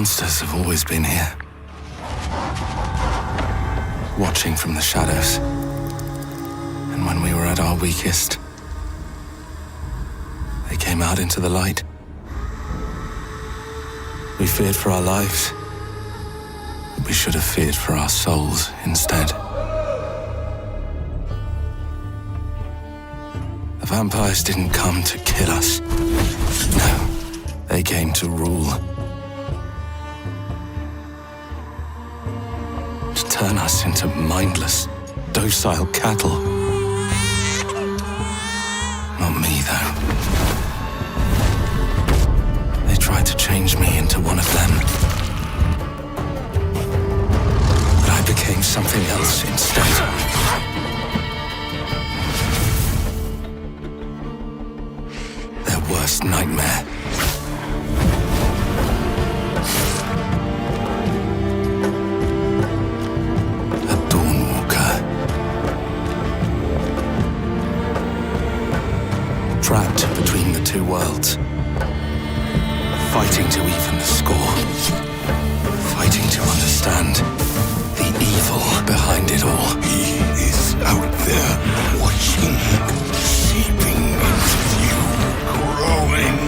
monsters have always been here, watching from the shadows. And when we were at our weakest, they came out into the light. We feared for our lives, but we should have feared for our souls instead. The vampires didn't come to kill us. No, they came to rule. To turn us into mindless, docile cattle. Not me, though. They tried to change me into one of them. But I became something else instead. Their worst nightmare. A Dawnwalker. Trapped between the two worlds. Fighting to even the score. Fighting to understand the evil behind it all. He is out there, watching, seeping into you, growing.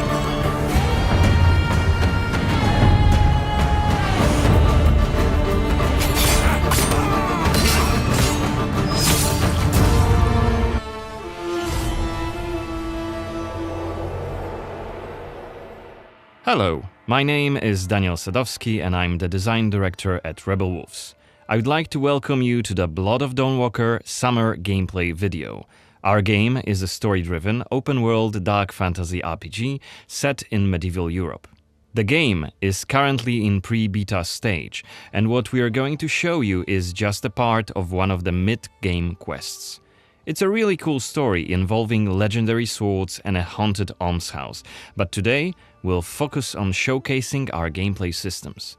Hello, my name is Daniel Sadowski and I'm the design director at Rebel Wolves. I would like to welcome you to the Blood of Dawnwalker summer gameplay video. Our game is a story-driven, open-world dark fantasy RPG set in medieval Europe. The game is currently in pre-beta stage, and what we are going to show you is just a part of one of the mid-game quests. It's a really cool story involving legendary swords and a haunted almshouse, but today we'll focus on showcasing our gameplay systems.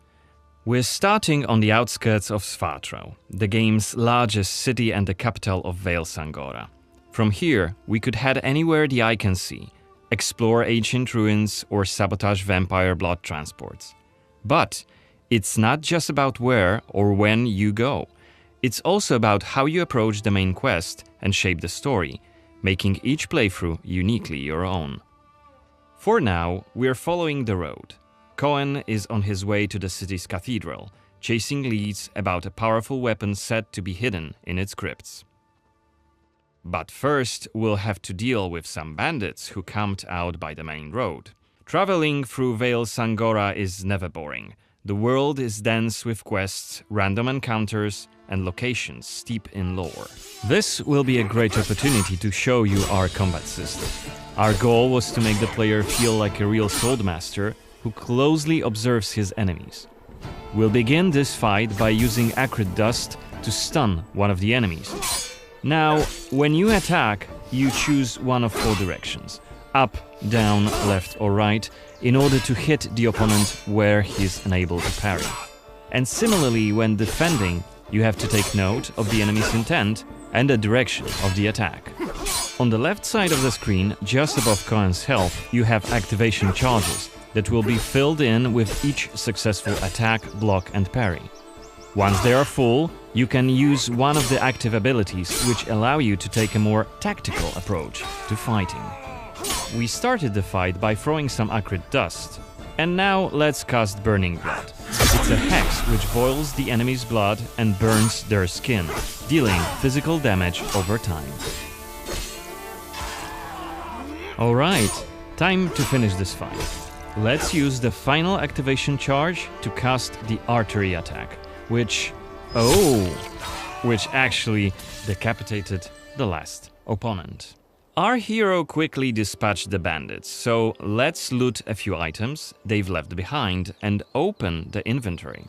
We're starting on the outskirts of Zatro, the game's largest city and the capital of Vale Sangora. From here, we could head anywhere the eye can see, explore ancient ruins or sabotage vampire blood transports. But it's not just about where or when you go. It's also about how you approach the main quest and shape the story, making each playthrough uniquely your own. For now, we're following the road. Cohen is on his way to the city's Cathedral, chasing leads about a powerful weapon said to be hidden in its crypts. But first, we'll have to deal with some bandits who camped out by the main road. Traveling through Vale Sangora is never boring. The world is dense with quests, random encounters, and locations steep in lore. This will be a great opportunity to show you our combat system. Our goal was to make the player feel like a real swordmaster who closely observes his enemies. We'll begin this fight by using acrid dust to stun one of the enemies. Now, when you attack, you choose one of four directions: up, down, left or right, in order to hit the opponent where he's unable to parry. And similarly, when defending, you have to take note of the enemy's intent and the direction of the attack. On the left side of the screen, just above Cohen's health, you have activation charges that will be filled in with each successful attack, block and parry. Once they are full, you can use one of the active abilities which allow you to take a more tactical approach to fighting. We started the fight by throwing some acrid dust. And now let's cast Burning Blood. It's a hex which boils the enemy's blood and burns their skin, dealing physical damage over time. Alright, time to finish this fight. Let's use the final activation charge to cast the artery attack, which actually decapitated the last opponent. Our hero quickly dispatched the bandits, so let's loot a few items they've left behind and open the inventory.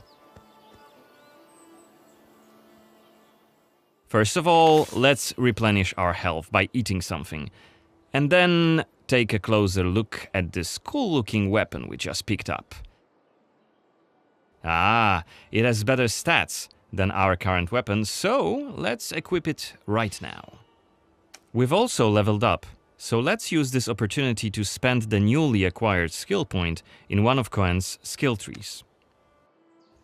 First of all, let's replenish our health by eating something, and then take a closer look at this cool-looking weapon we just picked up. Ah, it has better stats than our current weapon, so let's equip it right now. We've also leveled up, so let's use this opportunity to spend the newly acquired skill point in one of Cohen's skill trees.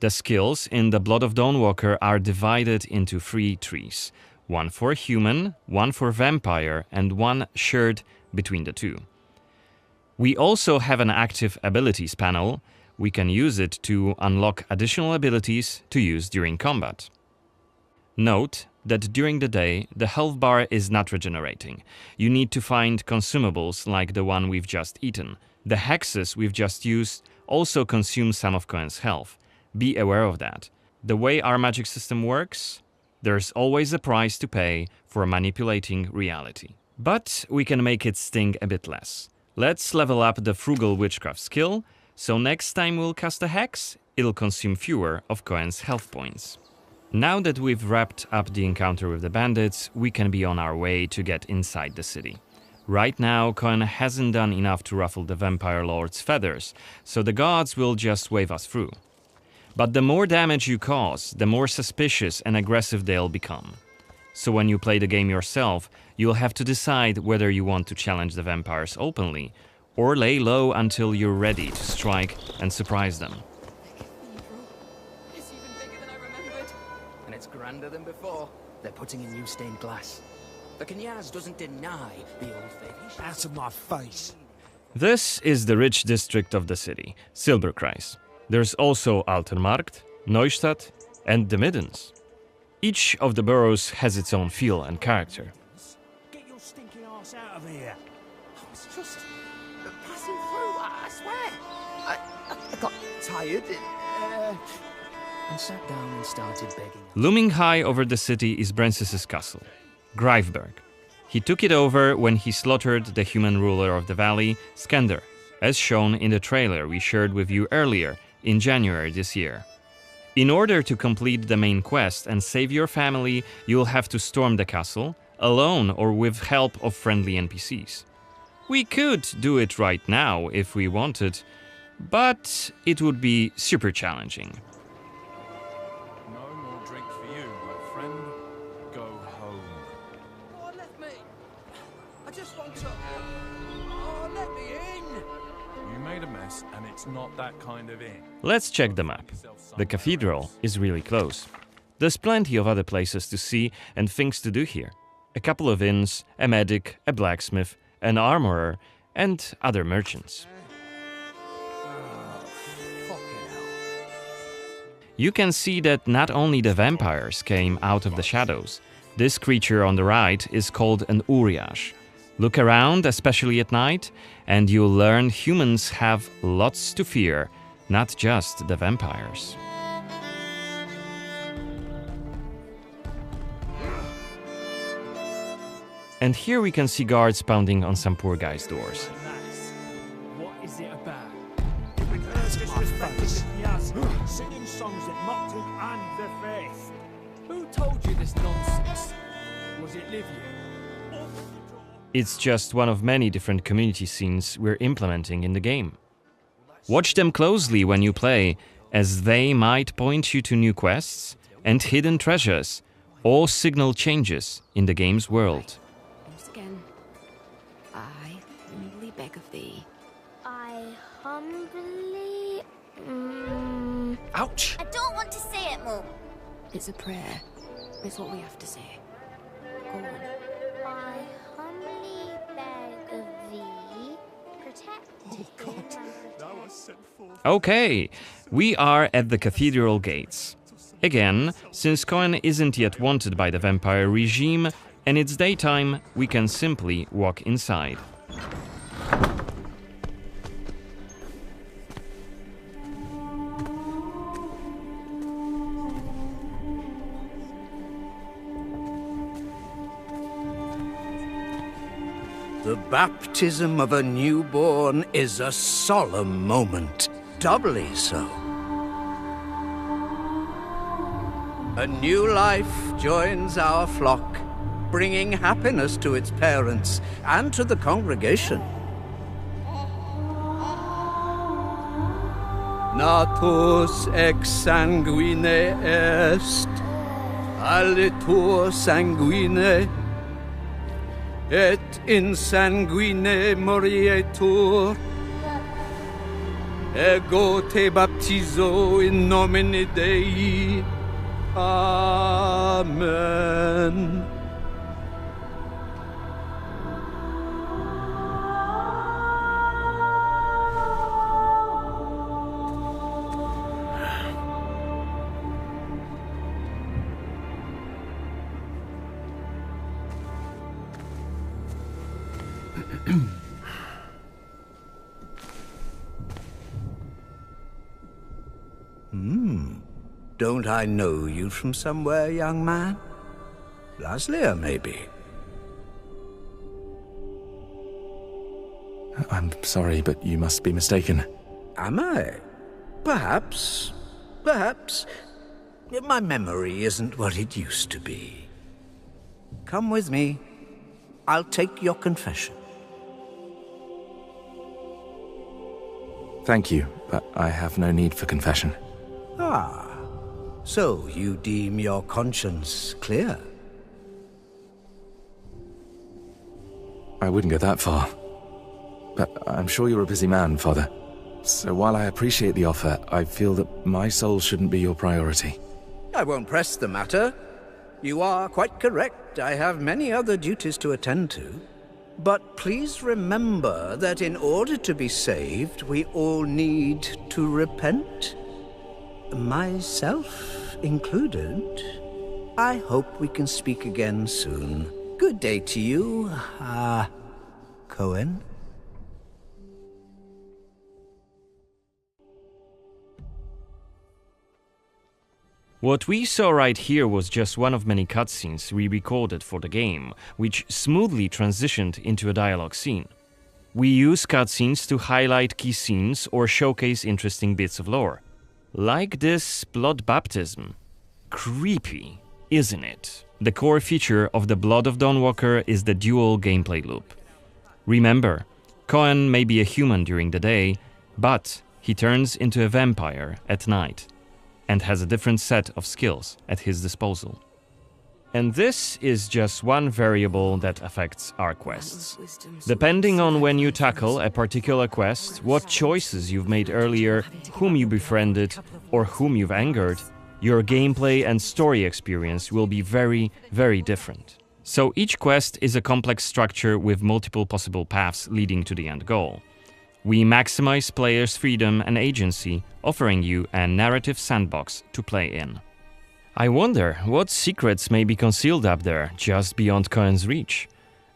The skills in the Blood of Dawnwalker are divided into 3 trees. One for human, one for vampire, and one shared between the two. We also have an active abilities panel. We can use it to unlock additional abilities to use during combat. Note that during the day, the health bar is not regenerating. You need to find consumables like the one we've just eaten. The hexes we've just used also consume some of Cohen's health. Be aware of that. The way our magic system works, there's always a price to pay for manipulating reality. But we can make it sting a bit less. Let's level up the Frugal Witchcraft skill, so next time we'll cast a hex, it'll consume fewer of Cohen's health points. Now that we've wrapped up the encounter with the bandits, we can be on our way to get inside the city. Right now, Cohen hasn't done enough to ruffle the Vampire Lord's feathers, so the gods will just wave us through. But the more damage you cause, the more suspicious and aggressive they'll become. So when you play the game yourself, you'll have to decide whether you want to challenge the vampires openly, or lay low until you're ready to strike and surprise them. It's even bigger than I remembered. And it's grander than before. They're putting in new stained glass. The Knyaz doesn't deny the old faith. Out of my face. This is the rich district of the city, Silberkreis. There's also Altenmarkt, Neustadt, and the Middens. Each of the boroughs has its own feel and character. Get your stinking ass out of here. I was just passing through, I swear. I got tired and sat down and started begging. Looming high over the city is Brensis's castle, Greifberg. He took it over when he slaughtered the human ruler of the valley, Skender, as shown in the trailer we shared with you earlier in January this year. In order to complete the main quest and save your family, you'll have to storm the castle, alone or with help of friendly NPCs. We could do it right now if we wanted, but it would be super challenging. No more drink for you, my friend. Go home. Oh, let me. I just want to. Oh, let me in. You made a mess, and it's not that kind of inn. Let's check the map. The Cathedral is really close. There's plenty of other places to see and things to do here. A couple of inns, a medic, a blacksmith, an armorer, and other merchants. You can see that not only the vampires came out of the shadows. This creature on the right is called an Uriash. Look around, especially at night, and you'll learn humans have lots to fear, not just the vampires. And here we can see guards pounding on some poor guy's doors. What is it about? Disrespecting the Knyaz, singing songs that mocked him and the faith. Who told you this nonsense? Was it Livia? It's just one of many different community scenes we're implementing in the game. Watch them closely when you play, as they might point you to new quests and hidden treasures, or signal changes in the game's world. Once again, I humbly beg of thee. I humbly... Ouch! I don't want to say it, Mum. It's a prayer. It's what we have to say. Go on. I humbly beg of thee, protect him and protect. Okay, we are at the Cathedral gates. Again, since Cohen isn't yet wanted by the vampire regime, and it's daytime, we can simply walk inside. The baptism of a newborn is a solemn moment, doubly so. A new life joins our flock, bringing happiness to its parents and to the congregation. Natus ex sanguine est, alitur sanguine, et in sanguine morietur. ego te baptizo in nomine Dei. Amen. Don't I know you from somewhere, young man? Laslia, maybe? I'm sorry, but you must be mistaken. Am I? Perhaps. Perhaps. My memory isn't what it used to be. Come with me. I'll take your confession. Thank you, but I have no need for confession. Ah. So you deem your conscience clear? I wouldn't go that far. But I'm sure you're a busy man, Father. So while I appreciate the offer, I feel that my soul shouldn't be your priority. I won't press the matter. You are quite correct. I have many other duties to attend to. But please remember that in order to be saved, we all need to repent. Myself included. I hope we can speak again soon. Good day to you, Cohen. What we saw right here was just one of many cutscenes we recorded for the game, which smoothly transitioned into a dialogue scene. We use cutscenes to highlight key scenes or showcase interesting bits of lore. Like this blood baptism. Creepy, isn't it? The core feature of the Blood of Dawnwalker is the dual gameplay loop. Remember, Cohen may be a human during the day, but he turns into a vampire at night and has a different set of skills at his disposal. And this is just one variable that affects our quests. Depending on when you tackle a particular quest, what choices you've made earlier, whom you befriended, or whom you've angered, your gameplay and story experience will be very, very different. So each quest is a complex structure with multiple possible paths leading to the end goal. We maximize players' freedom and agency, offering you a narrative sandbox to play in. I wonder what secrets may be concealed up there, just beyond Cohen's reach.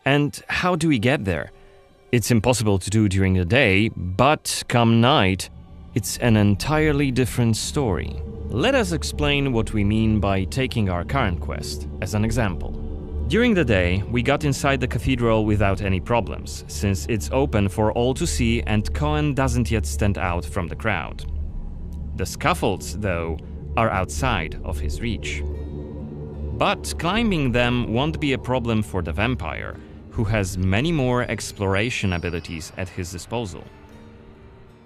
And how do we get there? It's impossible to do during the day, but come night, it's an entirely different story. Let us explain what we mean by taking our current quest as an example. During the day, we got inside the cathedral without any problems, since it's open for all to see and Cohen doesn't yet stand out from the crowd. The scaffolds, though, are outside of his reach. But climbing them won't be a problem for the vampire, who has many more exploration abilities at his disposal.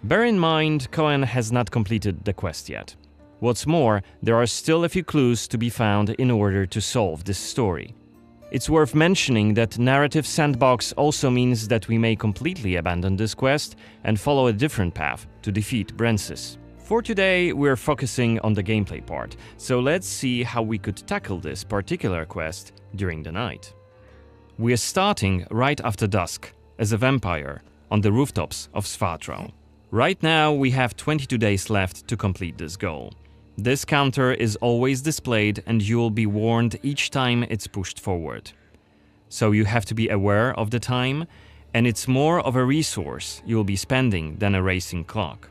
Bear in mind, Cohen has not completed the quest yet. What's more, there are still a few clues to be found in order to solve this story. It's worth mentioning that narrative sandbox also means that we may completely abandon this quest and follow a different path to defeat Brensis. For today, we're focusing on the gameplay part, so let's see how we could tackle this particular quest during the night. We're starting right after dusk, as a vampire, on the rooftops of Zatro. Right now, we have 22 days left to complete this goal. This counter is always displayed and you'll be warned each time it's pushed forward. So you have to be aware of the time, and it's more of a resource you'll be spending than a racing clock.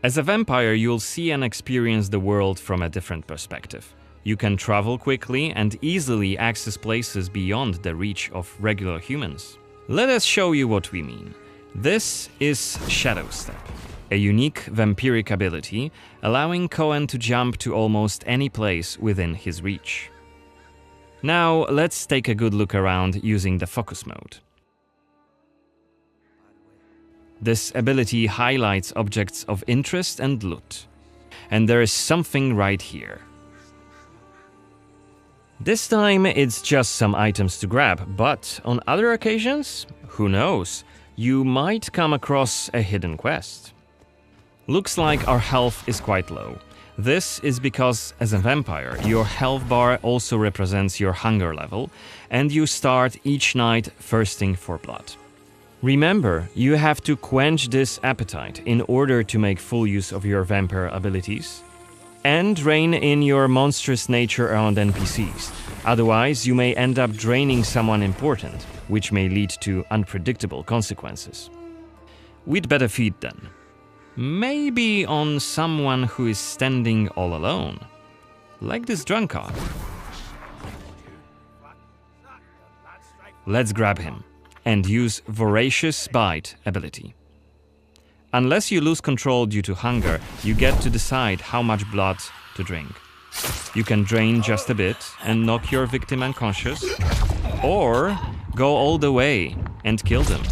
As a vampire, you'll see and experience the world from a different perspective. You can travel quickly and easily access places beyond the reach of regular humans. Let us show you what we mean. This is Shadow Step, a unique vampiric ability, allowing Cohen to jump to almost any place within his reach. Now, let's take a good look around using the focus mode. This ability highlights objects of interest and loot. And there is something right here. This time it's just some items to grab, but on other occasions, who knows, you might come across a hidden quest. Looks like our health is quite low. This is because, as a vampire, your health bar also represents your hunger level, and you start each night thirsting for blood. Remember, you have to quench this appetite in order to make full use of your vampire abilities, and rein in your monstrous nature around NPCs. Otherwise, you may end up draining someone important, which may lead to unpredictable consequences. We'd better feed then. Maybe on someone who is standing all alone. Like this drunkard. Let's grab him and use Voracious Bite ability. Unless you lose control due to hunger, you get to decide how much blood to drink. You can drain just a bit and knock your victim unconscious, or go all the way and kill them.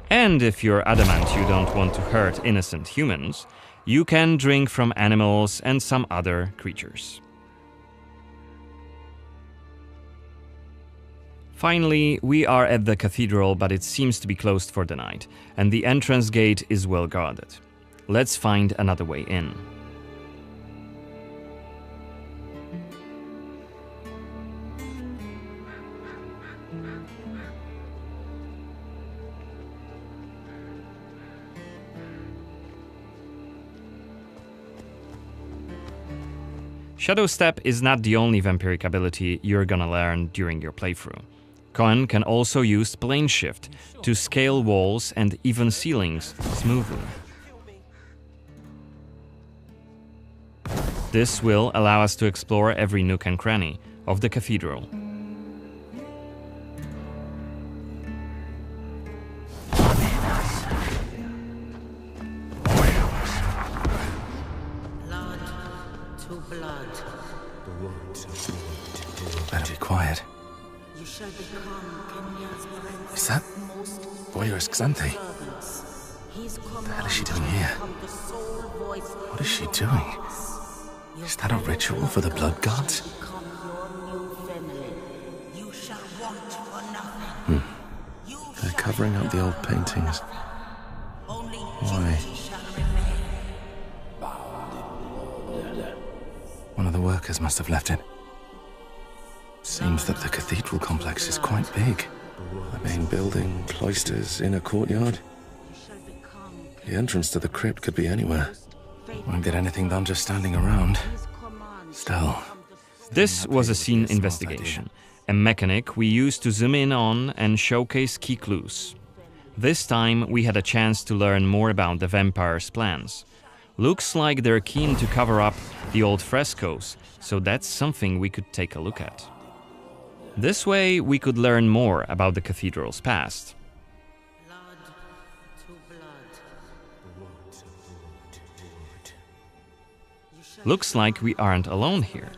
And if you're adamant you don't want to hurt innocent humans, you can drink from animals and some other creatures. Finally, we are at the cathedral, but it seems to be closed for the night, and the entrance gate is well guarded. Let's find another way in. Shadow Step is not the only vampiric ability you're gonna learn during your playthrough. Cohen can also use Plane Shift to scale walls and even ceilings smoothly. This will allow us to explore every nook and cranny of the cathedral. Better be quiet. Is that Voyeurs Xanthe? What the hell is she doing here? What is she doing? Is that a ritual for the blood gods? They're covering up the old paintings. Why? One of the workers must have left it. Seems that the cathedral complex is quite big. The main building, cloisters, inner courtyard. The entrance to the crypt could be anywhere. Won't get anything done just standing around. Still. This was a scene investigation, a mechanic we used to zoom in on and showcase key clues. This time we had a chance to learn more about the vampire's plans. Looks like they're keen to cover up the old frescoes, so that's something we could take a look at. This way, we could learn more about the cathedral's past. Looks like we aren't alone here.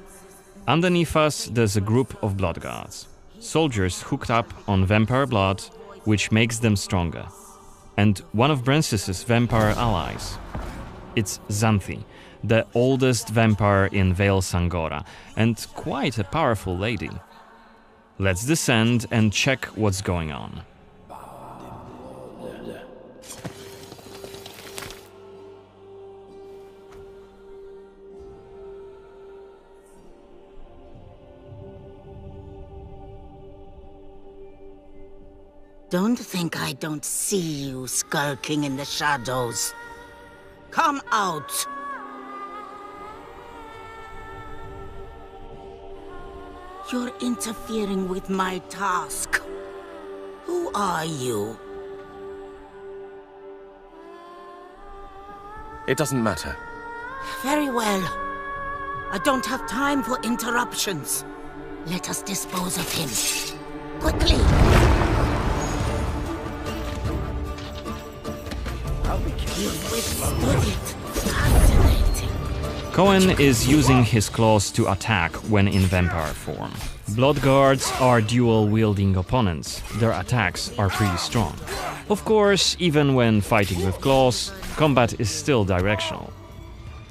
Underneath us, there's a group of blood guards. Soldiers hooked up on vampire blood, which makes them stronger. And one of Brances's vampire allies. It's Xanthe, the oldest vampire in Vale Sangora, and quite a powerful lady. Let's descend and check what's going on. Don't think I don't see you skulking in the shadows. Come out! You're interfering with my task. Who are you? It doesn't matter. Very well. I don't have time for interruptions. Let us dispose of him. Quickly! You've withstood it. Fascinating. Cohen is using his claws to attack when in vampire form. Blood guards are dual-wielding opponents. Their attacks are pretty strong. Of course, even when fighting with claws, combat is still directional.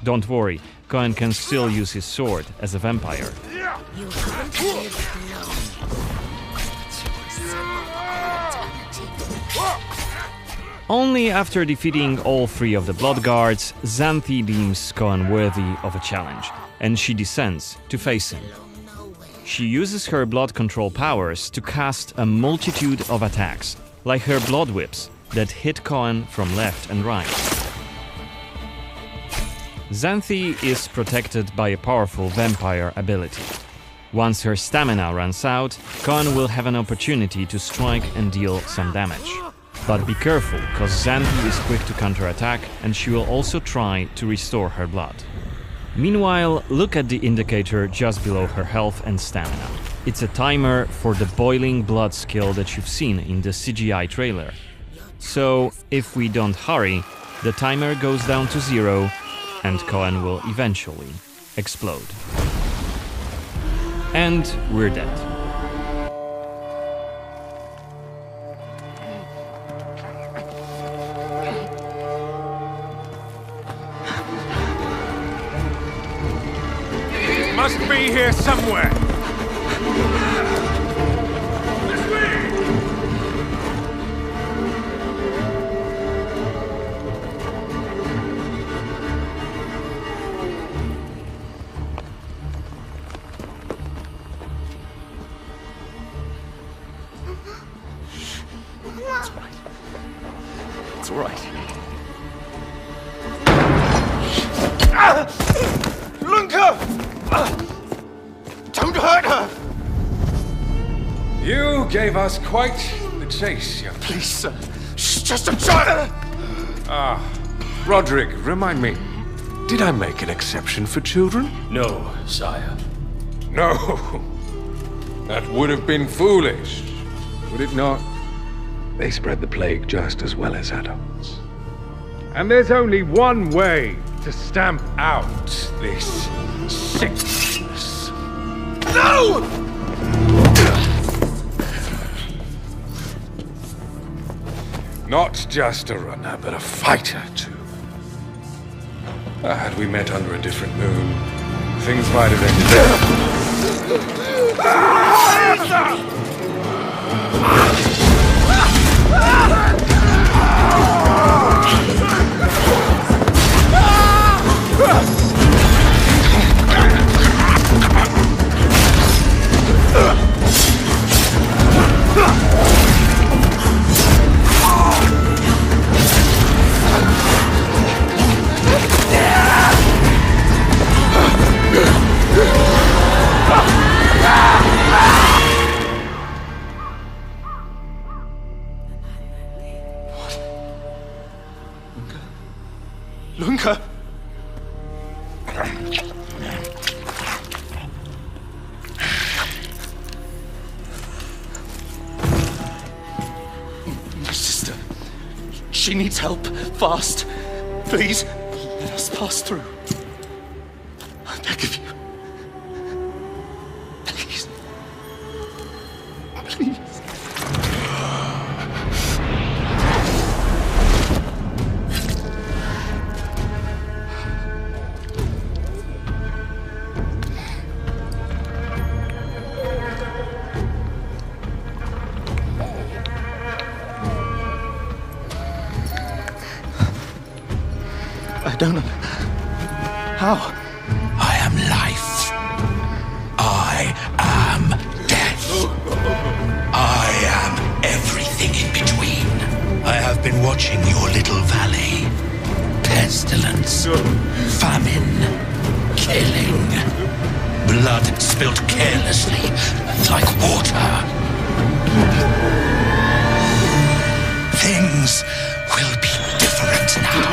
Don't worry, Cohen can still use his sword as a vampire. You haven't lived long. Only after defeating all 3 of the Blood Guards, Xanthi deems Cohen worthy of a challenge, and she descends to face him. She uses her blood control powers to cast a multitude of attacks, like her blood whips, that hit Cohen from left and right. Xanthi is protected by a powerful vampire ability. Once her stamina runs out, Cohen will have an opportunity to strike and deal some damage. But be careful, cause Xanthi is quick to counterattack and she will also try to restore her blood. Meanwhile, look at the indicator just below her health and stamina. It's a timer for the boiling blood skill that you've seen in the CGI trailer. So, if we don't hurry, the timer goes down to 0 and Cohen will eventually explode. And we're dead. Must be here somewhere. It's all right. Lunka! Don't hurt her! You gave us quite the chase, young man. Please, sir. She's just a child! Roderick, remind me, did I make an exception for children? No, sire. No. That would have been foolish, would it not? They spread the plague just as well as adults. And there's only one way to stamp out this sickness. No! Not just a runner, but a fighter, too. Had we met under a different moon, things might have ended. Lunka! My sister. She needs help. Fast. Please, let us pass through. I beg of you. Please. Please. I don't know. How? I am life. I am death. I am everything in between. I have been watching your little valley. Pestilence, famine, killing. Blood spilt carelessly, like water. Things will be different now.